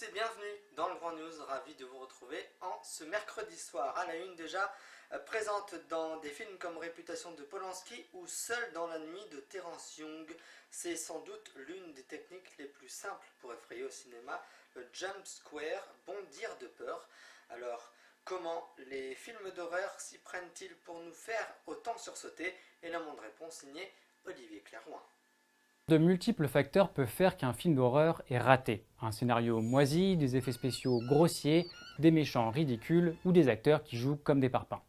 tous et bienvenue dans le Grand News, ravi de vous retrouver en ce mercredi soir. À la une déjà, présente dans des films comme Réputation de Polanski ou Seul dans la nuit de Terence Young. C'est sans doute l'une des techniques les plus simples pour effrayer au cinéma, le jump scare, bondir de peur. Alors, comment les films d'horreur s'y prennent-ils pour nous faire autant sursauter? Élément de réponse signé Olivier Clairouin. De multiples facteurs peuvent faire qu'un film d'horreur est raté. Un scénario moisi, des effets spéciaux grossiers, des méchants ridicules ou des acteurs qui jouent comme des parpaings.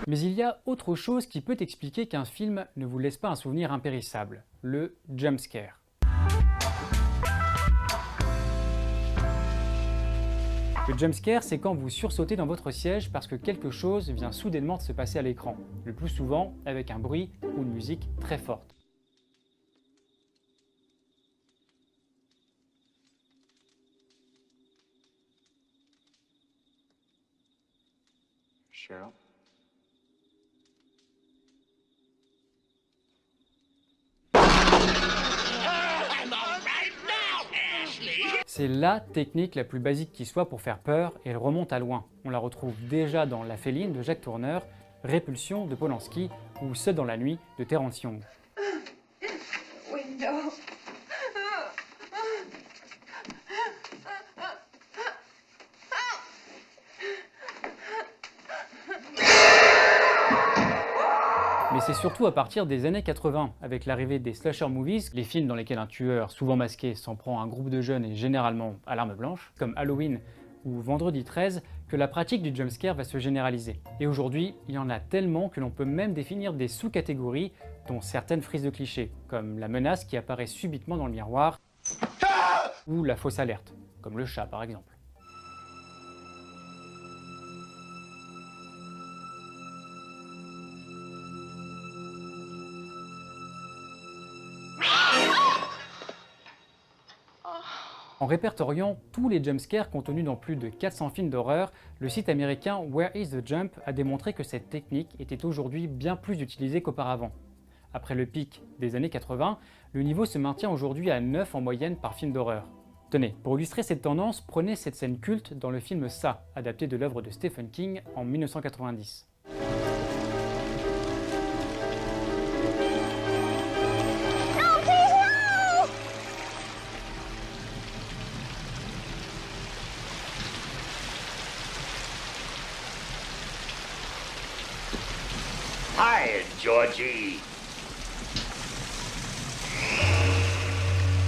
Mais il y a autre chose qui peut expliquer qu'un film ne vous laisse pas un souvenir impérissable, le jump scare. Le jumpscare, c'est quand vous sursautez dans votre siège parce que quelque chose vient soudainement de se passer à l'écran, le plus souvent avec un bruit ou une musique très forte. Cheryl? C'est la technique la plus basique qui soit pour faire peur et elle remonte à loin. On la retrouve déjà dans La Féline de Jacques Tourneur, Répulsion de Polanski ou Seul dans la nuit de Terence Young. Mais c'est surtout à partir des années 80, avec l'arrivée des slasher movies, les films dans lesquels un tueur, souvent masqué, s'en prend à un groupe de jeunes et généralement à l'arme blanche, comme Halloween ou Vendredi 13, que la pratique du jumpscare va se généraliser. Et aujourd'hui, il y en a tellement que l'on peut même définir des sous-catégories, dont certaines frises de clichés, comme la menace qui apparaît subitement dans le miroir, ou la fausse alerte, comme le chat par exemple. En répertoriant tous les jumpscares contenus dans plus de 400 films d'horreur, le site américain Where is the Jump a démontré que cette technique était aujourd'hui bien plus utilisée qu'auparavant. Après le pic des années 80, le niveau se maintient aujourd'hui à 9 en moyenne par film d'horreur. Tenez, pour illustrer cette tendance, prenez cette scène culte dans le film Ça, adapté de l'œuvre de Stephen King en 1990. Hi, Georgie.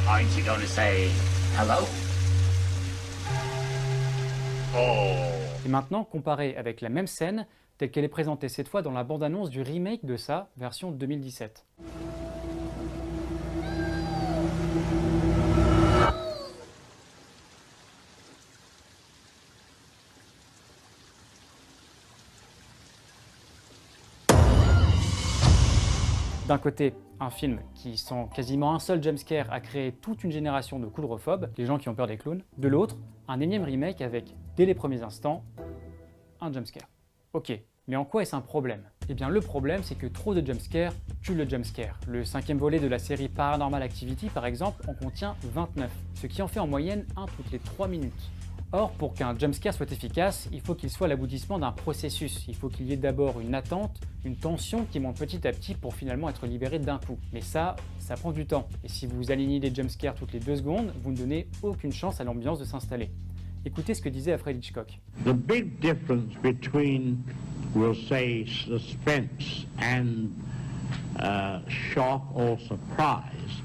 Aren't you going to say hello? Oh. Et maintenant, comparez avec la même scène, telle qu'elle est présentée cette fois dans la bande-annonce du remake de Ça, version 2017. D'un côté, un film qui, sans quasiment un seul jumpscare, a créé toute une génération de coulrophobes, les gens qui ont peur des clowns. De l'autre, un énième remake avec, dès les premiers instants, un jumpscare. Ok, mais en quoi est-ce un problème? Eh bien le problème, c'est que trop de jumpscares tue le jumpscare. Le 5e volet de la série Paranormal Activity, par exemple, en contient 29, ce qui en fait en moyenne un toutes les 3 minutes. Or, pour qu'un jumpscare soit efficace, il faut qu'il soit l'aboutissement d'un processus. Il faut qu'il y ait d'abord une attente, une tension qui monte petit à petit pour finalement être libéré d'un coup. Mais ça prend du temps. Et si vous alignez les jumpscares toutes les 2 secondes, vous ne donnez aucune chance à l'ambiance de s'installer. Écoutez ce que disait Alfred Hitchcock. The big difference between, we'll say, suspense and shock or surprise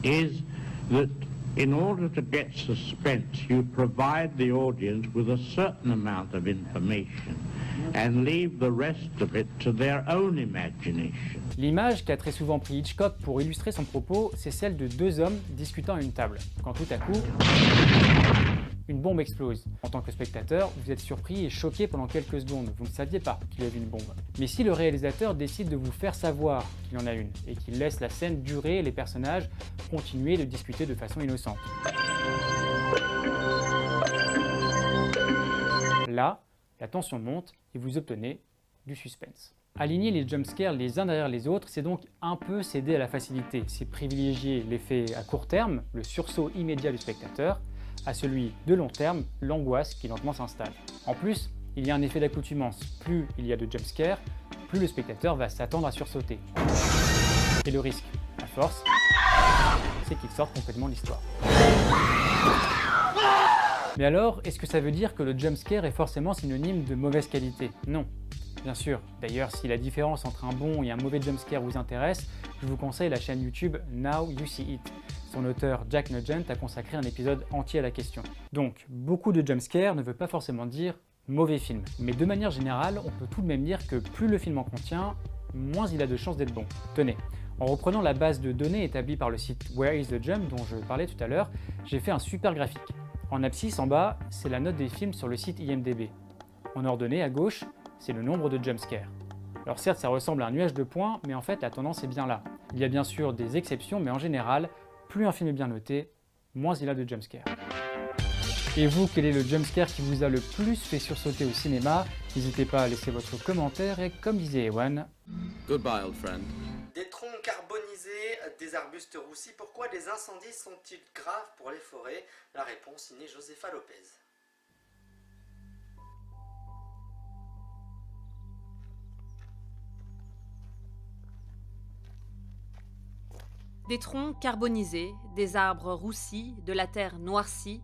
is that in order to get suspense, you provide the audience with a certain amount of information and leave the rest of it to their own imagination. L'image qu'a très souvent pris Hitchcock pour illustrer son propos, c'est celle de 2 hommes discutant à une table, quand tout à coup, une bombe explose. En tant que spectateur, vous êtes surpris et choqué pendant quelques secondes, vous ne saviez pas qu'il y avait une bombe. Mais si le réalisateur décide de vous faire savoir qu'il y en a une, et qu'il laisse la scène durer et les personnages continuer de discuter de façon innocente. Là, la tension monte et vous obtenez du suspense. Aligner les jumpscares les uns derrière les autres, c'est donc un peu céder à la facilité. C'est privilégier l'effet à court terme, le sursaut immédiat du spectateur, à celui de long terme, l'angoisse qui lentement s'installe. En plus, il y a un effet d'accoutumance. Plus il y a de jumpscares, plus le spectateur va s'attendre à sursauter. Et le risque, à force, c'est qu'il sorte complètement de l'histoire. Mais alors, est-ce que ça veut dire que le jumpscare est forcément synonyme de mauvaise qualité? Non, bien sûr. D'ailleurs, si la différence entre un bon et un mauvais jumpscare vous intéresse, je vous conseille la chaîne YouTube Now You See It. Son auteur Jack Nugent a consacré un épisode entier à la question. Donc, beaucoup de jumpscares ne veut pas forcément dire mauvais film. Mais de manière générale, on peut tout de même dire que plus le film en contient, moins il a de chances d'être bon. Tenez, en reprenant la base de données établie par le site Where is the Jump dont je parlais tout à l'heure, j'ai fait un super graphique. En abscisse, en bas, c'est la note des films sur le site IMDb. En ordonnée, à gauche, c'est le nombre de jumpscares. Alors certes, ça ressemble à un nuage de points, mais en fait, la tendance est bien là. Il y a bien sûr des exceptions, mais en général, plus un film est bien noté, moins il a de jumpscares. Et vous, quel est le jumpscare qui vous a le plus fait sursauter au cinéma? N'hésitez pas à laisser votre commentaire et comme disait Ewan... Goodbye, old friend. Des troncs carbonisés, des arbustes roussis, pourquoi les incendies sont-ils graves pour les forêts? La réponse signée Josefa Lopez. Des troncs carbonisés, des arbres roussis, de la terre noircie,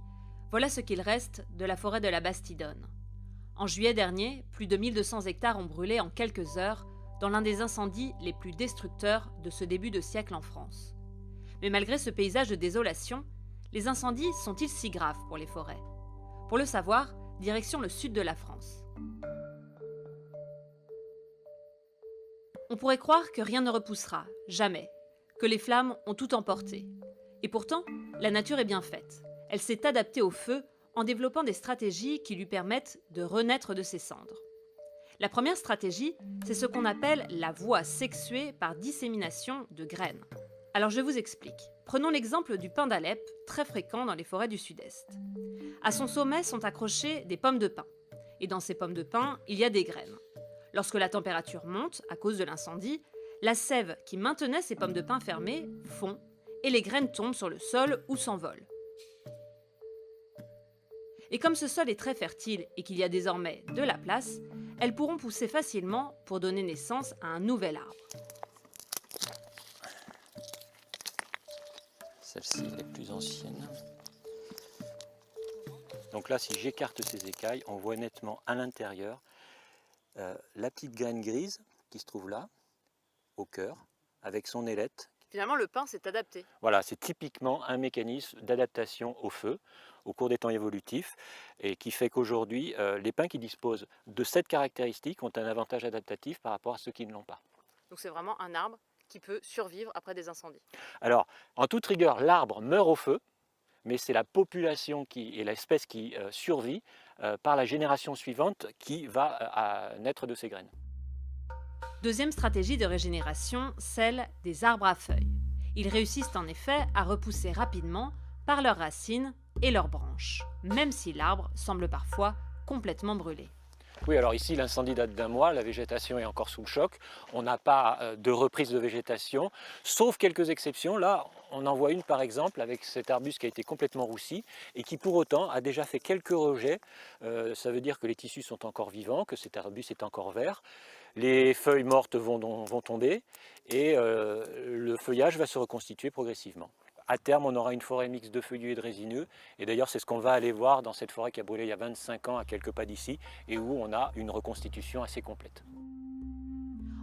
voilà ce qu'il reste de la forêt de la Bastidonne. En juillet dernier, plus de 1200 hectares ont brûlé en quelques heures dans l'un des incendies les plus destructeurs de ce début de siècle en France. Mais malgré ce paysage de désolation, les incendies sont-ils si graves pour les forêts? Pour le savoir, direction le sud de la France. On pourrait croire que rien ne repoussera, jamais, que les flammes ont tout emporté. Et pourtant, la nature est bien faite. Elle s'est adaptée au feu en développant des stratégies qui lui permettent de renaître de ses cendres. La première stratégie, c'est ce qu'on appelle la voie sexuée par dissémination de graines. Alors je vous explique. Prenons l'exemple du pin d'Alep, très fréquent dans les forêts du sud-est. À son sommet sont accrochées des pommes de pin. Et dans ces pommes de pin, il y a des graines. Lorsque la température monte, à cause de l'incendie, la sève qui maintenait ces pommes de pin fermées fond et les graines tombent sur le sol ou s'envolent. Et comme ce sol est très fertile et qu'il y a désormais de la place, elles pourront pousser facilement pour donner naissance à un nouvel arbre. Celle-ci est plus ancienne. Donc là, si j'écarte ces écailles, on voit nettement à l'intérieur la petite graine grise qui se trouve là, au cœur, avec son ailette. Finalement, le pin s'est adapté. Voilà, c'est typiquement un mécanisme d'adaptation au feu au cours des temps évolutifs et qui fait qu'aujourd'hui, les pins qui disposent de cette caractéristique ont un avantage adaptatif par rapport à ceux qui ne l'ont pas. Donc c'est vraiment un arbre qui peut survivre après des incendies. Alors, en toute rigueur, l'arbre meurt au feu, mais c'est la population et l'espèce qui survit par la génération suivante qui va naître de ces graines. Deuxième stratégie de régénération, celle des arbres à feuilles. Ils réussissent en effet à repousser rapidement par leurs racines et leurs branches, même si l'arbre semble parfois complètement brûlé. Oui, alors ici l'incendie date d'un mois, la végétation est encore sous le choc, on n'a pas de reprise de végétation, sauf quelques exceptions. Là, on en voit une par exemple avec cet arbuste qui a été complètement roussi et qui pour autant a déjà fait quelques rejets. Ça veut dire que les tissus sont encore vivants, que cet arbuste est encore vert. Les feuilles mortes vont tomber et le feuillage va se reconstituer progressivement. À terme, on aura une forêt mixte de feuillus et de résineux. Et d'ailleurs, c'est ce qu'on va aller voir dans cette forêt qui a brûlé il y a 25 ans à quelques pas d'ici et où on a une reconstitution assez complète.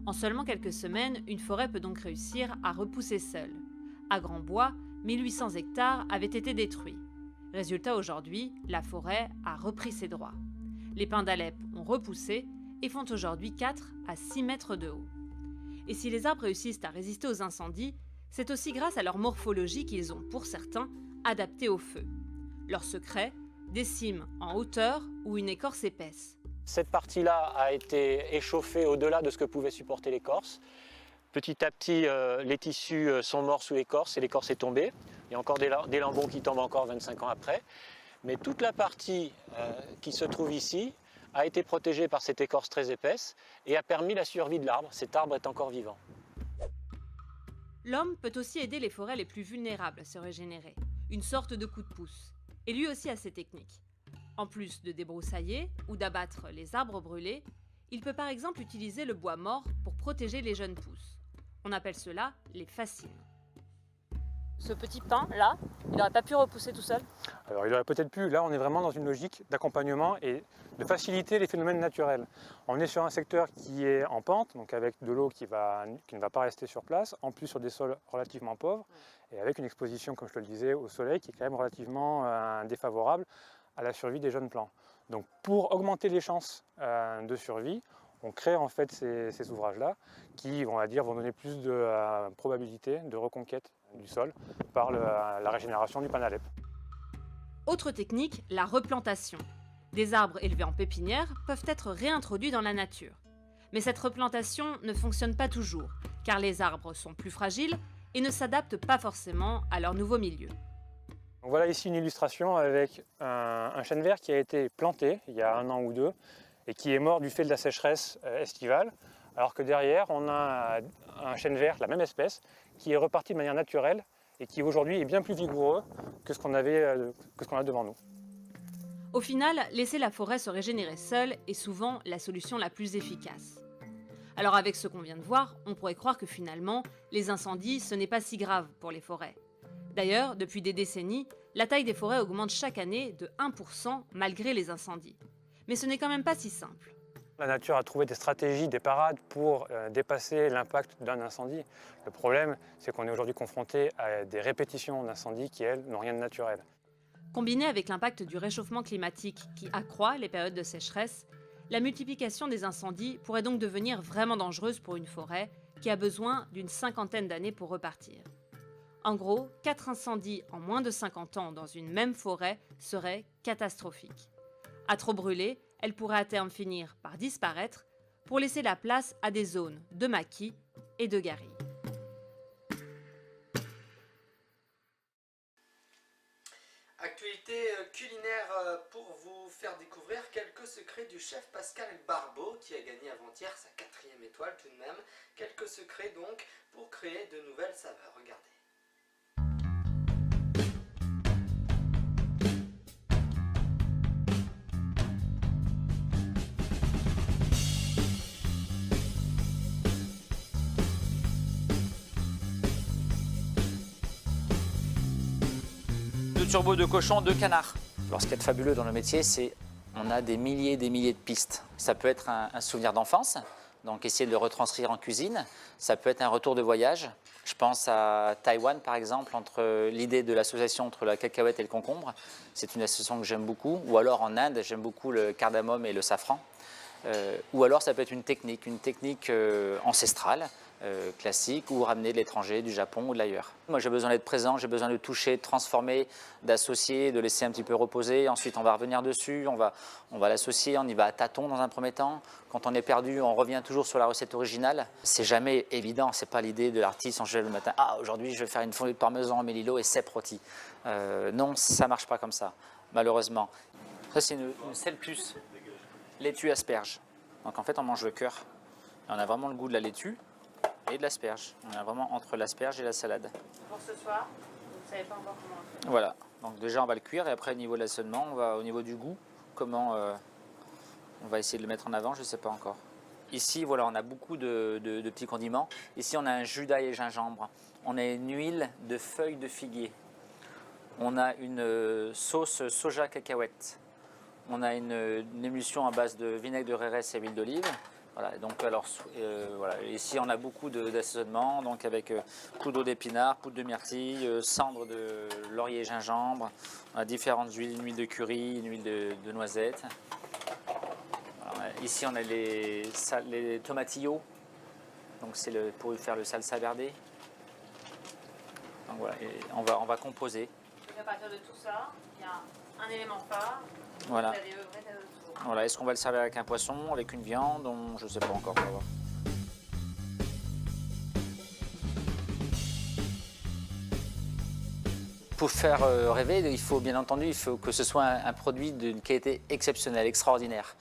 En seulement quelques semaines, une forêt peut donc réussir à repousser seule. À Grand-Bois, 1800 hectares avaient été détruits. Résultat, aujourd'hui, la forêt a repris ses droits. Les pins d'Alep ont repoussé et font aujourd'hui 4 à 6 mètres de haut. Et si les arbres réussissent à résister aux incendies, c'est aussi grâce à leur morphologie qu'ils ont, pour certains, adapté au feu. Leur secret, des cimes en hauteur ou une écorce épaisse. Cette partie-là a été échauffée au-delà de ce que pouvait supporter l'écorce. Petit à petit, les tissus sont morts sous l'écorce et l'écorce est tombée. Il y a encore des lambeaux qui tombent encore 25 ans après. Mais toute la partie qui se trouve ici a été protégé par cette écorce très épaisse et a permis la survie de l'arbre. Cet arbre est encore vivant. L'homme peut aussi aider les forêts les plus vulnérables à se régénérer, une sorte de coup de pouce. Et lui aussi a ses techniques. En plus de débroussailler ou d'abattre les arbres brûlés, il peut par exemple utiliser le bois mort pour protéger les jeunes pousses. On appelle cela les fascines. Ce petit pin là, il n'aurait pas pu repousser tout seul? Alors il aurait peut-être pu, là on est vraiment dans une logique d'accompagnement et de faciliter les phénomènes naturels. On est sur un secteur qui est en pente, donc avec de l'eau qui ne va pas rester sur place, en plus sur des sols relativement pauvres, et avec une exposition, comme je te le disais, au soleil qui est quand même relativement défavorable à la survie des jeunes plants. Donc pour augmenter les chances de survie, on crée en fait ces ouvrages-là qui, on va dire, vont donner plus de probabilité de reconquête du sol par la régénération du panalep. Autre technique, la replantation. Des arbres élevés en pépinière peuvent être réintroduits dans la nature. Mais cette replantation ne fonctionne pas toujours, car les arbres sont plus fragiles et ne s'adaptent pas forcément à leur nouveau milieu. Donc voilà ici une illustration avec un chêne vert qui a été planté il y a 1 an ou 2 et qui est mort du fait de la sécheresse estivale, alors que derrière on a un chêne vert, la même espèce, qui est reparti de manière naturelle et qui aujourd'hui est bien plus vigoureux que ce qu'on a devant nous. Au final, laisser la forêt se régénérer seule est souvent la solution la plus efficace. Alors avec ce qu'on vient de voir, on pourrait croire que finalement, les incendies, ce n'est pas si grave pour les forêts. D'ailleurs, depuis des décennies, la taille des forêts augmente chaque année de 1% malgré les incendies. Mais ce n'est quand même pas si simple. La nature a trouvé des stratégies, des parades pour dépasser l'impact d'un incendie. Le problème, c'est qu'on est aujourd'hui confronté à des répétitions d'incendies qui, elles, n'ont rien de naturel. Combiné avec l'impact du réchauffement climatique qui accroît les périodes de sécheresse, la multiplication des incendies pourrait donc devenir vraiment dangereuse pour une forêt qui a besoin d'une 50aine d'années pour repartir. En gros, 4 incendies en moins de 50 ans dans une même forêt seraient catastrophiques. À trop brûler, elle pourrait à terme finir par disparaître pour laisser la place à des zones de maquis et de garrigues. Actualité culinaire pour vous faire découvrir quelques secrets du chef Pascal Barbeau qui a gagné avant-hier sa 4e étoile tout de même. Quelques secrets donc pour créer de nouvelles saveurs. Regardez. Turbo de cochon, de canard. Alors ce qui est fabuleux dans le métier, c'est qu'on a des milliers et des milliers de pistes. Ça peut être un souvenir d'enfance, donc essayer de le retranscrire en cuisine. Ça peut être un retour de voyage. Je pense à Taïwan par exemple, entre l'idée de l'association entre la cacahuète et le concombre. C'est une association que j'aime beaucoup. Ou alors en Inde, j'aime beaucoup le cardamome et le safran. Ou alors ça peut être une technique ancestrale. Classique ou ramener de l'étranger, du Japon ou de l'ailleurs. Moi j'ai besoin d'être présent, j'ai besoin de toucher, de transformer, d'associer, de laisser un petit peu reposer. Ensuite on va revenir dessus, on va l'associer, on y va à tâtons dans un premier temps. Quand on est perdu, on revient toujours sur la recette originale. C'est jamais évident, c'est pas l'idée de l'artiste, on se lève le matin, ah aujourd'hui je vais faire une fondue de parmesan en mélilo et cèpe rôti. Non, ça marche pas comme ça, malheureusement. Ça c'est une selpuce, laitue asperge. Donc en fait on mange le cœur. Et on a vraiment le goût de la laitue et de l'asperge. On est vraiment entre l'asperge et la salade. Pour ce soir, vous ne savez pas encore comment on fait. Voilà, donc déjà on va le cuire et après au niveau de l'assaisonnement, on va au niveau du goût, comment on va essayer de le mettre en avant, je ne sais pas encore. Ici, voilà, on a beaucoup de petits condiments. Ici, on a un jus d'ail et gingembre. On a une huile de feuilles de figuier. On a une sauce soja cacahuète. On a une émulsion à base de vinaigre de rérès et huile d'olive. Voilà, donc alors voilà. Ici on a beaucoup d'assaisonnement, donc avec poudre d'épinards, poudre de myrtille, cendre de laurier et gingembre. On a différentes huiles, une huile de curry, une huile de noisette. Voilà, ici on a les tomatillos, donc c'est pour faire le salsa verde. Donc voilà, et on va composer. Donc à partir de tout ça, il y a un élément phare. Voilà. Vous allez œuvrer autour. Voilà, est-ce qu'on va le servir avec un poisson, avec une viande? Je ne sais pas encore. On va voir. Pour faire rêver, il faut bien entendu que ce soit un produit d'une qualité exceptionnelle, extraordinaire.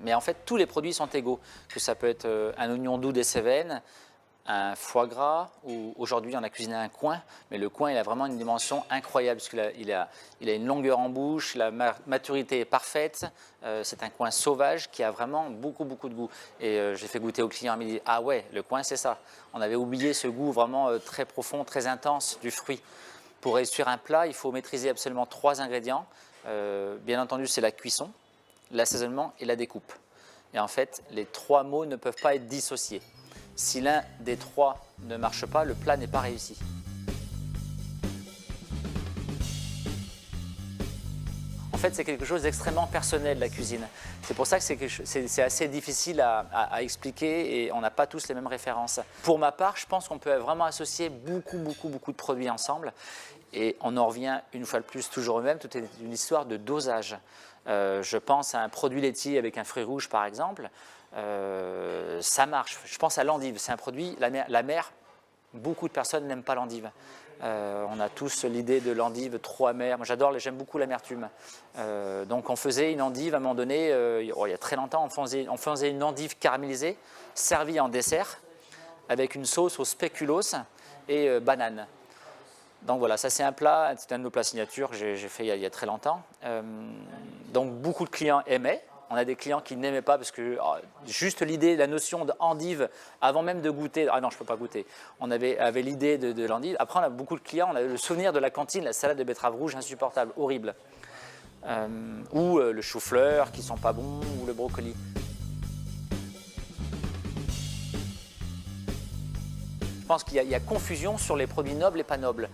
Mais en fait, tous les produits sont égaux. Que ça peut être un oignon doux des Cévennes, un foie gras, ou aujourd'hui on a cuisiné un coing, mais le coing il a vraiment une dimension incroyable parce qu'il a une longueur en bouche, la maturité est parfaite, c'est un coing sauvage qui a vraiment beaucoup de goût. Et j'ai fait goûter aux clients, ils me disent ah ouais, le coing c'est ça. On avait oublié ce goût vraiment très profond, très intense du fruit. Pour réussir un plat, il faut maîtriser absolument 3 ingrédients. Bien entendu, c'est la cuisson, l'assaisonnement et la découpe. Et en fait, les 3 mots ne peuvent pas être dissociés. Si l'un des 3 ne marche pas, le plat n'est pas réussi. En fait, c'est quelque chose d'extrêmement personnel, la cuisine. C'est pour ça que c'est assez difficile à expliquer et on n'a pas tous les mêmes références. Pour ma part, je pense qu'on peut vraiment associer beaucoup de produits ensemble. Et on en revient une fois de plus toujours au même, tout est une histoire de dosage. Je pense à un produit laitier avec un fruit rouge par exemple, ça marche. Je pense à l'endive, c'est un produit, la mer, beaucoup de personnes n'aiment pas l'endive. On a tous l'idée de l'endive trop amère, moi j'aime beaucoup l'amertume. Donc on faisait une endive à un moment donné, il y a très longtemps, on faisait une endive caramélisée, servie en dessert, avec une sauce au spéculoos et banane. Donc voilà, ça c'est un plat, c'est un de nos plats signature que j'ai fait il y a très longtemps. Donc beaucoup de clients aimaient. On a des clients qui n'aimaient pas parce que juste l'idée, la notion d'endive, avant même de goûter, ah non je ne peux pas goûter, on avait l'idée de l'endive. Après on a beaucoup de clients, on a le souvenir de la cantine, la salade de betterave rouge insupportable, horrible. Ou le chou-fleur qui ne sont pas bons, ou le brocoli. Je pense qu'il y a confusion sur les produits nobles et pas nobles.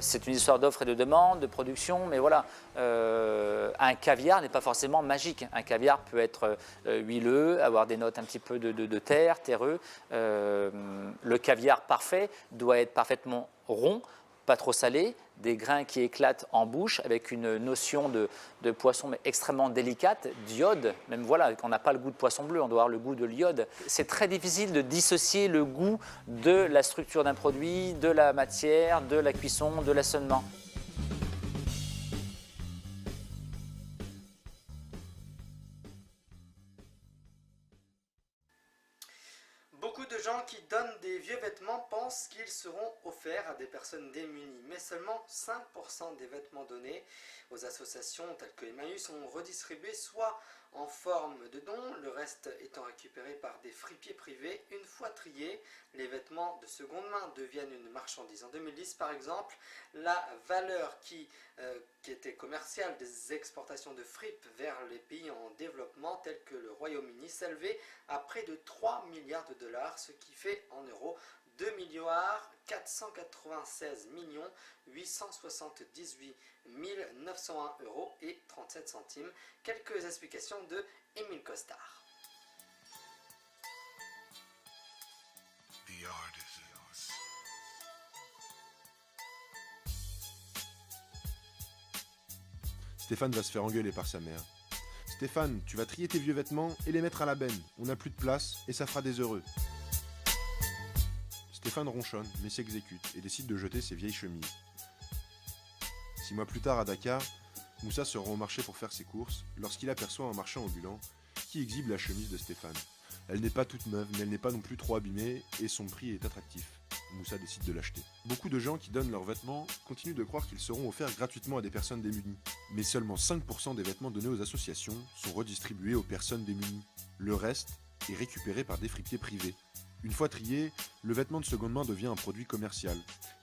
C'est une histoire d'offre et de demande, de production, mais voilà. Un caviar n'est pas forcément magique. Un caviar peut être huileux, avoir des notes un petit peu de terre, terreux. Le caviar parfait doit être parfaitement rond, pas trop salé, des grains qui éclatent en bouche avec une notion de poisson mais extrêmement délicate, d'iode, même voilà, on n'a pas le goût de poisson bleu, on doit avoir le goût de l'iode. C'est très difficile de dissocier le goût de la structure d'un produit, de la matière, de la cuisson, de l'assaisonnement. Beaucoup de gens qui donnent des vieux vêtements pensent qu'ils seront offerts à des personnes démunies, mais seulement 5% des vêtements donnés aux associations telles que Emmaüs sont redistribués soit en forme de dons, le reste étant récupéré par des fripiers privés. Une fois triés, les vêtements de seconde main deviennent une marchandise. En 2010 par exemple, la valeur qui était commerciale des exportations de fripes vers les pays en développement tels que le Royaume-Uni s'élevait à près de 3 milliards de dollars, ce qui fait en euros 2 496 878 901 euros et 37 centimes. Quelques explications de Émile Costard. Stéphane va se faire engueuler par sa mère. Stéphane, tu vas trier tes vieux vêtements et les mettre à la benne. On n'a plus de place et ça fera des heureux. Stéphane ronchonne, mais s'exécute et décide de jeter ses vieilles chemises. 6 mois plus tard, à Dakar, Moussa se rend au marché pour faire ses courses lorsqu'il aperçoit un marchand ambulant qui exhibe la chemise de Stéphane. Elle n'est pas toute neuve, mais elle n'est pas non plus trop abîmée et son prix est attractif. Moussa décide de l'acheter. Beaucoup de gens qui donnent leurs vêtements continuent de croire qu'ils seront offerts gratuitement à des personnes démunies. Mais seulement 5% des vêtements donnés aux associations sont redistribués aux personnes démunies. Le reste est récupéré par des fripiers privés. Une fois trié, le vêtement de seconde main devient un produit commercial.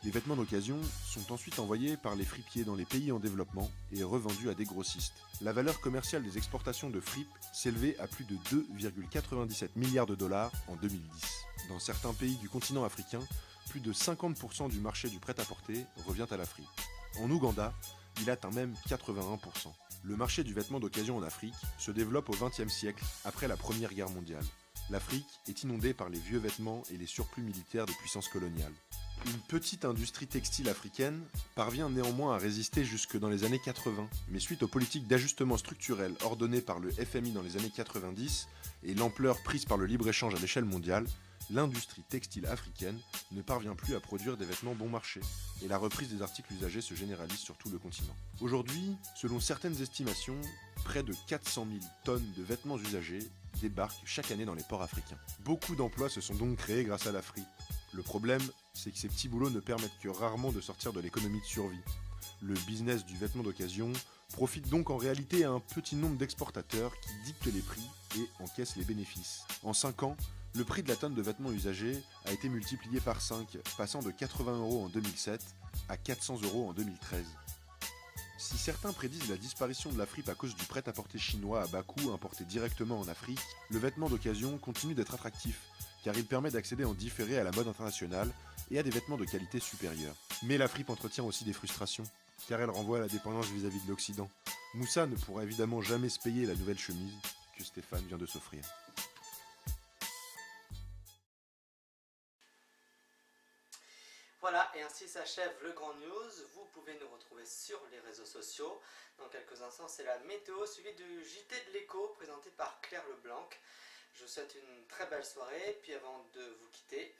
Les vêtements d'occasion sont ensuite envoyés par les fripiers dans les pays en développement et revendus à des grossistes. La valeur commerciale des exportations de fripes s'élevait à plus de 2,97 milliards de dollars en 2010. Dans certains pays du continent africain, plus de 50% du marché du prêt-à-porter revient à l'Afrique. En Ouganda, il atteint même 81%. Le marché du vêtement d'occasion en Afrique se développe au XXe siècle, après la Première Guerre mondiale. L'Afrique est inondée par les vieux vêtements et les surplus militaires des puissances coloniales. Une petite industrie textile africaine parvient néanmoins à résister jusque dans les années 80, mais suite aux politiques d'ajustement structurel ordonnées par le FMI dans les années 90 et l'ampleur prise par le libre-échange à l'échelle mondiale, l'industrie textile africaine ne parvient plus à produire des vêtements bon marché, et la reprise des articles usagés se généralise sur tout le continent. Aujourd'hui, selon certaines estimations, près de 400 000 tonnes de vêtements usagés débarquent chaque année dans les ports africains. Beaucoup d'emplois se sont donc créés grâce à la fripe. Le problème, c'est que ces petits boulots ne permettent que rarement de sortir de l'économie de survie. Le business du vêtement d'occasion profite donc en réalité à un petit nombre d'exportateurs qui dictent les prix et encaissent les bénéfices. En 5 ans, le prix de la tonne de vêtements usagés a été multiplié par 5, passant de 80 € en 2007 à 400 € en 2013. Si certains prédisent la disparition de la fripe à cause du prêt-à-porter chinois à bas coût importé directement en Afrique, le vêtement d'occasion continue d'être attractif, car il permet d'accéder en différé à la mode internationale et à des vêtements de qualité supérieure. Mais la fripe entretient aussi des frustrations, car elle renvoie à la dépendance vis-à-vis de l'Occident. Moussa ne pourra évidemment jamais se payer la nouvelle chemise que Stéphane vient de s'offrir. Voilà, et ainsi s'achève le Grand News. Vous pouvez nous retrouver sur les réseaux sociaux. Dans quelques instants, c'est la météo suivie du JT de l'écho présenté par Claire Leblanc. Je vous souhaite une très belle soirée. Puis avant de vous quitter,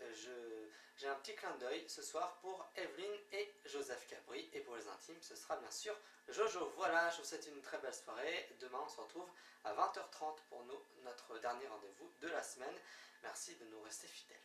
j'ai un petit clin d'œil ce soir pour Evelyne et Joseph Cabri. Et pour les intimes, ce sera bien sûr Jojo. Voilà, je vous souhaite une très belle soirée. Demain, on se retrouve à 20h30 pour notre dernier rendez-vous de la semaine. Merci de nous rester fidèles.